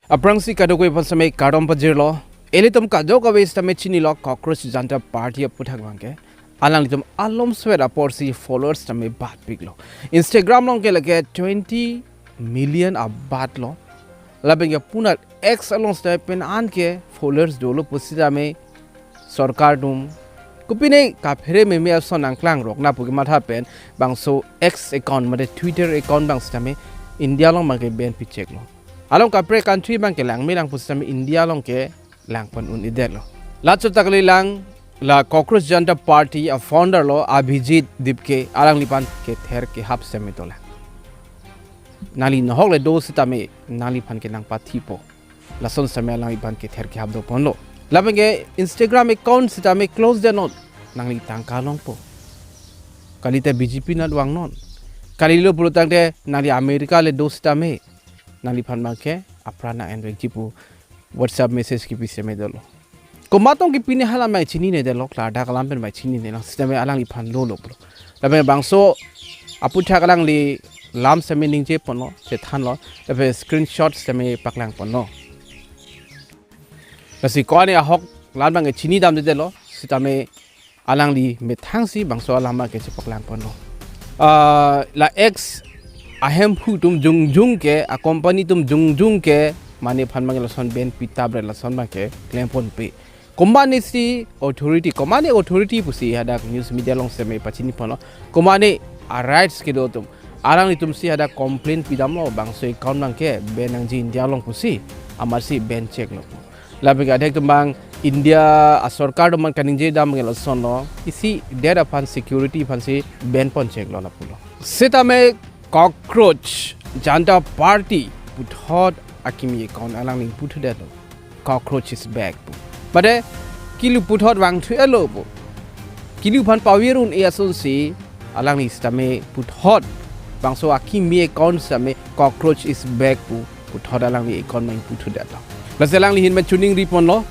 Aprangsi kadokoi pasame karom pajirlo. Elitum kadoka westame chinilo Cockroach Janta party Aputhak bangke. Alang litum alom swera porsi followers tame bat biglo. Instagram long ke lage 20 million abat lo. Lapen ke punat X along stepen anke followers dolo pusitame sarkar dum. Kupine kaphere meme ason angklang rok na pugi matha pen bangso X account made Twitter account bang stame India long mangke ben pichek lo. Along kapre country bang ke lang milang pusitame India long ke lang pan un idel lo. Latso takli lang la Cockroach Janta party a founder lo Abhijit dipke alang lipan Kether ke hap semitola. Nali nohok le do sitame nali pan ke lang patipo. Lason same alang lipan Kether ke hap do pon lo. Lapenge Instagram account sitame close the note nangli tangka long po. Kalite BJP na duang non. Kalilo pulutang de nali Amerika le do sitame nali pan ke aprana and jipu WhatsApp message ki pise me dolo. Komatong ki pini hala mai chini ne delo klada kalam pen mai chini ne lang sitame alang li pan lo lo. Lapenge bangso Aputhak alang li lam same ning je pon lo Chethan lo lapenge screenshot same paklang pon lo. Nasi kau ni ahok lan bang chini dam de lo sitame alang li methangsi bangso alama ke cepak lang pono la X ahem hu tum jung ke a company tum jung ke mane phan mang la son ben pita bre la son ma ke claim pon pe company si authority pusi hada news media long se me pachini pono company a rights ke do tum arang li tum si hada complaint pidam lo bangso account mang ke ben ang ji India long pusi amar si ben check lo Lapen adek tumbang India sarkar tumbang kaninje dam ngelo sono isi data pan security pan si ben pon check lo lapulo. Sitame Cockroach Janta party puthot akimi account alang ning puthu de lo. Cockroach is back. Bade kilu puthot wang thu elo po. Kilu pan pawirun e asun si alang ning sitame puthot bangso akimi account sitame Cockroach is back po puthot alang ning account mang puthu de lo. Laselang lihin men tuning ripon lo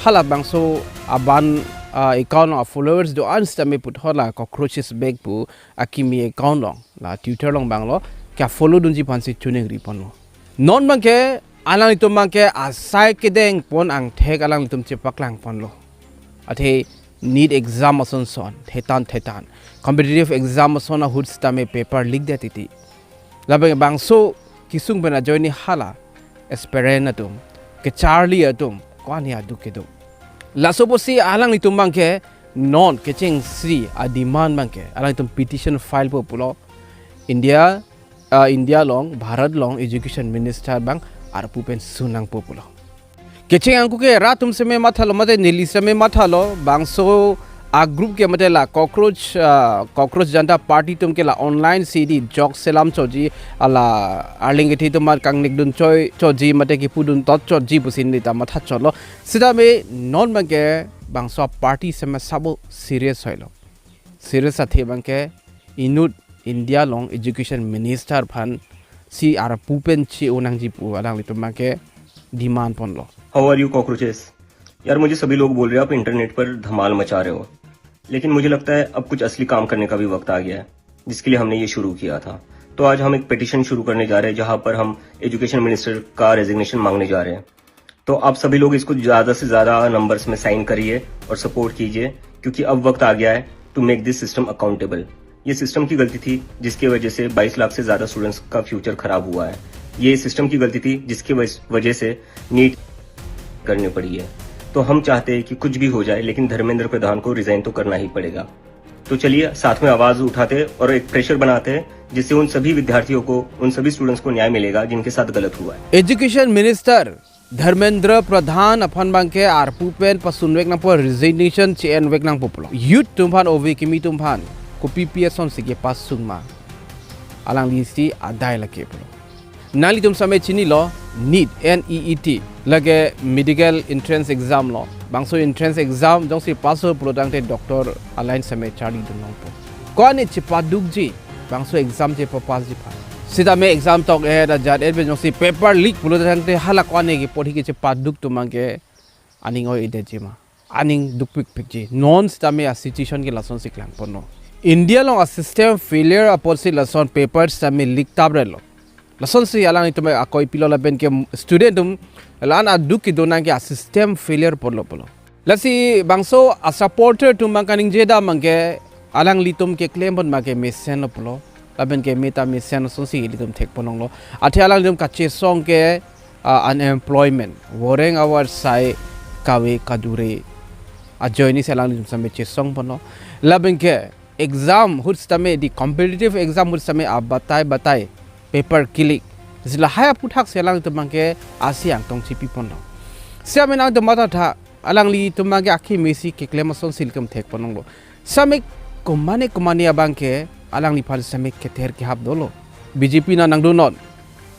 hala bangso aban account of followers do anstame put hola cockroaches bag pu akimi account long la Twitter long bang lo kya follow dunji pansi tuning ripon lo non bang ke alang itum bang ke asai kedeng pon ang thek alang itum chepak lang pon lo athe need exam ason son thetan competitive exam ason a hud stame paper leak de titi labang bangso kisung bena joini hala esperena tum ke Charlie atum kwani adu kedo la soposi alang litum bangke non kecheng sri a demand bangke alang litum petition file po pulo India long Bharat long education minister bang arpu pen sunang po pulo kecheng angku ke ratum se me mathalo mate nili se me mathalo bangso a group ke mate la Cockroach Janta party tum ke la online CD jok selam choji ala arlingeti tumar kangnik dun choji mate ki pudun tot choji pusin ni ta matha cholo sida me non bangke bangso party se me sabo serious hoilo serious athe bangke inut India long education minister phan si ar pupen chi onang ji pu alang litum bangke demand pon lo. How are you cockroaches? यार मुझे सभी लोग बोल रहे हैं आप internet पर धमाल मचा रहे हो, लेकिन मुझे लगता है अब कुछ असली काम करने का भी वक्त आ गया है जिसके लिए हमने ये शुरू किया था. तो आज हम एक पिटीशन शुरू करने जा रहे हैं जहां पर हम एजुकेशन मिनिस्टर का रेजिग्नेशन मांगने जा रहे हैं. तो आप सभी लोग इसको ज्यादा से ज्यादा नंबर्स में साइन करिए और सपोर्ट कीजिए क्योंकि अब वक्त आ गया है to make this system accountable. ये सिस्टम की गलती थी जिसकी वजह से 22 लाख से ज्यादा स्टूडेंट्स का फ्यूचर खराब हुआ है. ये सिस्टम की गलती थी जिसकी वजह से नीट करनी पड़ी है. तो हम चाहते हैं कि कुछ भी हो जाए लेकिन धर्मेंद्र प्रधान को रिजाइन तो करना ही पड़ेगा. तो चलिए साथ में आवाज उठाते और एक प्रेशर बनाते हैं जिससे उन सभी विद्यार्थियों को उन सभी स्टूडेंट्स को न्याय मिलेगा जिनके साथ गलत हुआ है. एजुकेशन मिनिस्टर धर्मेंद्र प्रधान अफान बांके आरपू पेन पसुन वेक नापो रिजिग्नेशन चेन वेक नांग पोपलो यूथ तुम्फान ओवे किमी तुम्फान को पीपीएस ऑन सिगे पास सुंगमा alang lisi adai lake polo nali tum same chini lo NEET lage medical entrance exam lo bangso entrance exam jong si pass ho polo dang te doctor align same chari dun nong po ko ani chipaduk ji bangso exam je pass ji pha sida me exam tok e da jat e jong si paper leak polo dang te hala ko ani ki podi ki chipaduk tu mang ke aning oi de ji ma aning duk pik ji non sida me a situation ki lason siklang pono India long a system failure upon si lason papers same leak tabre lo lason si alang itu me akoi pilo lapen ke student lan adu ki dona ke system failure polo lasi bangso a supporter tum mangkaning jeda mangke alang litum ke claim bon make mesen polo lapen ke meta mesen so si litum thek ponong lo athe alang litum ka che song ke unemployment woreng our sai kawe kadure a joini selang litum same che song pono lapen ke exam hut stame di competitive exam hut stame a batai paper kilik sila haya puthak selang tumangke asiang tong chipi pono siamena de mata tha alang li tumangke akhi mesi ke klemason silkam thek ponong lo samik kumane abangke alang li phal samik Kether ke hab dolo BJP na nangdo non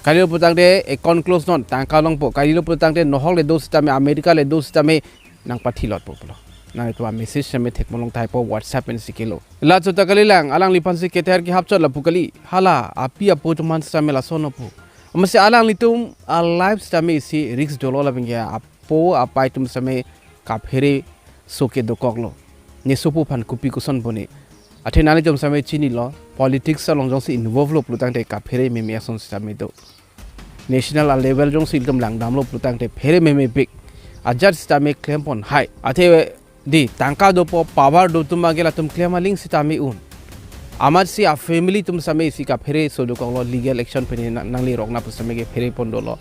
kalilo putang de ekon close non tangka long po kalilo putang de nohol le dos tame America le dos tame nang pathilot po na ito message sa tek molong tayo po WhatsApp and sikilo la chota kalilang alang li phan si Kether ke hab chot la pukali hala api apo tuman sa mela sono po masi alang litum a live stame si risk dolo la bingya apo apai tum same kaphere soke dokoklo ne sopu phan kupi kuson bone athe nani tum same chini lo politics sa longjong si involve lo plutang te kaphere me me son stame do national level jong si dum lang dam lo plutang te phere me big ajar stame claim pon high athe di tangka do po power do tum magela tum claim link stame un amar si a family tum same si ka phere so do ko legal action pe nangli rokna pu same ke phere pon do lo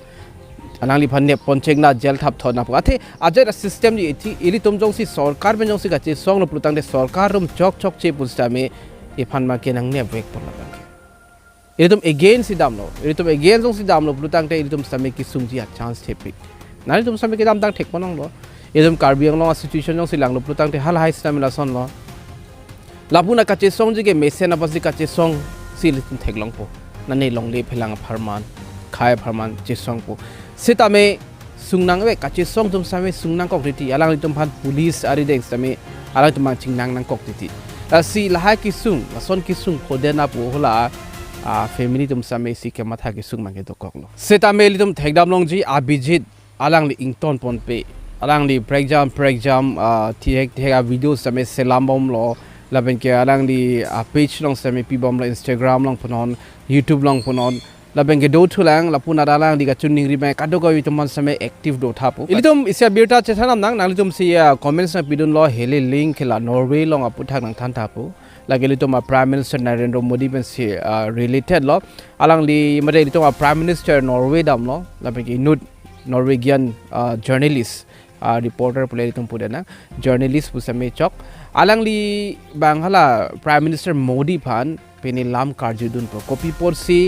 anangli phanne ponchek na jail thap thona pu athe ajar system ji ili tum jong si sarkar ben jong si ka che song lo plutang de sarkar rum chok che pu stame e phan ma ke nang ne vek pon la bang ili tum again si dam lo ili tum again jong si dam lo plutang te ili tum same ki sungji a chance thepi nani tum same ke dam dang thek ponong lo ili tum karbi ang lo situation jong si lang lo plutang te hal hai stame la son lo lapuna kache song jige mesen apasi kache song sil theklong po nane longle phelang pharman khai pharman che song po sitame sungnang we kache song tum same sungnang kok riti alang tum phan police ari deng same alang tum chingnang nang kok riti si lahai ki sung son ki sung khodena po hola family tum same si ke matha ki sung mange to koklo sitame li tum thekdam long ji abijit alang li ington pon pe alang li break jam thek video same selambom lo lapen ke alang di page long same pibom la Instagram long punon YouTube long punon lapen ke do thulang lapuna dalang di ka chunning ri mai kado ko ituman same active do thapo ilitum isya birta Chethan nang nalitum si comments na pidun lo Hele Lyng khela Norway long Aputhak nang than thapo lagelitum Prime Minister Narendra Modi ben si related lo alang li mate ilitum Prime Minister Norway dam lo lapen ke inut Norwegian journalist reporter pula ilitum pudana journalist pu same chok alang li banghala Prime Minister Modi phan peni lam karju dun po copy por si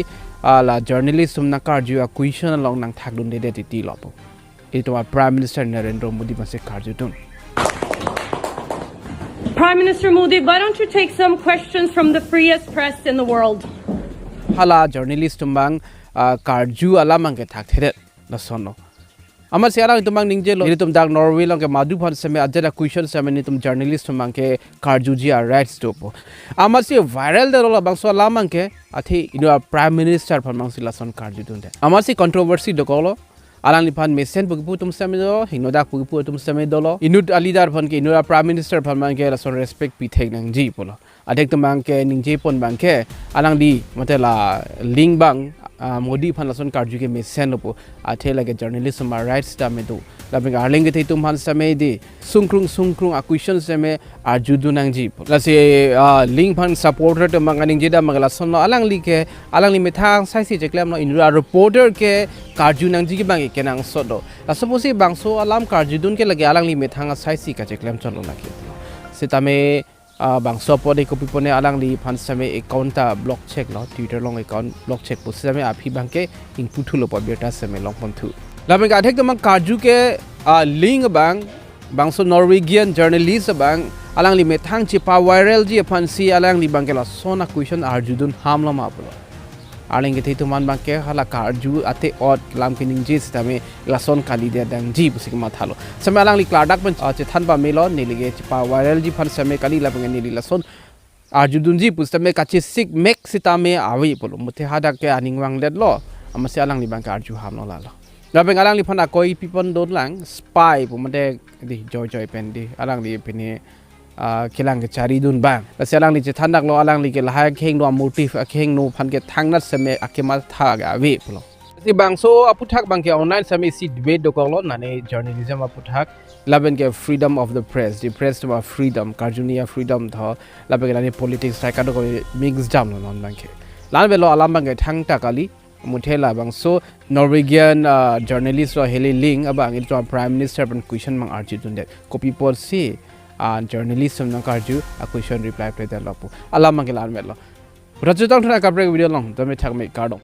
la journalist sumna karju a question long nang thak dun de ti lo po ito Prime Minister Narendra Modi ma se karju dun Prime Minister Modi, why don't you take some questions from the freest press in the world? Hala journalist tumbang karju alamang ke thak theret la sono amar siarang tumang ningje lo tum dak Norway long ke madu phan same ajara question same ni tum journalist tumang ke karjuji a rights to po amar si viral de lo bangso lamang ke athi ino Prime Minister phan mang sila son karju dun de amar si controversy do ko lo alang li phan mesen bu tum same do hino dak bu tum same do lo inut alidar phan ke ino Prime Minister phan mang ke la son respect pi thek nang ji po lo adek tumang ke ningje pon bang ke alang di matela ling bang Modi phan lason karju ke mesen lo po athe lage journalism rights ta me do labeng arling ke tum phan same di sungkrung a question same arju du nang ji la se ling phan supporter to manganing jeda magala son lo alang li me thang sai si je claim lo inura reporter ke karju nang ji ke bang ke nang so do la suppose bang so alam karju dun ke lage alang li me thang sai si ka je claim chon lo la ke se tame bang so po de ko pipone alang li phan same account ta block check lo Twitter long account block check po same aphi bang ke input thu lo po beta same long pon thu la bang ka thek mang karju ke link bang so Norwegian journalist bang alang li me thang chi pa viral ji phan si alang li bang ke la sona question arjudun ham lo ma po aling ke theitu man bang ke hala karju ate ot lam ke ning ji same la son kali de dang ji pusik ma thalo same alang li kladak ban Chethan ba melo nilige chi pa viral ji phan same kali la bang ni li la son arjudun ji pustame ka chi sik mek sitame awi polo muthe hada ke aning wang let lo amase alang li bang ka arju ham lo la lo la bang alang li phan a koi people don lang spy pu mate di joy pen di alang li pene kilang ke cari dun bang selang li Chethan dak lo alang li ke lahai kheng no motif kheng no phan ke thangnat seme akema tha ga we pulo si bang so Aputhak bang ke online same si debate do kolo nane journalism Aputhak Lapen ke freedom of the press the press to freedom karjunia freedom tho Lapen ke nane politics ta ka do mix jam no non bang ke lan be lo alam bang ke thang ta kali muthela bang so Norwegian journalist ro Hele Lyng abang it prime minister ban question mang arji dun de copy policy journalism nang karju a question reply to the lapu alam mang ke lan me lo rajutang thana ka break video long to me thak me kardong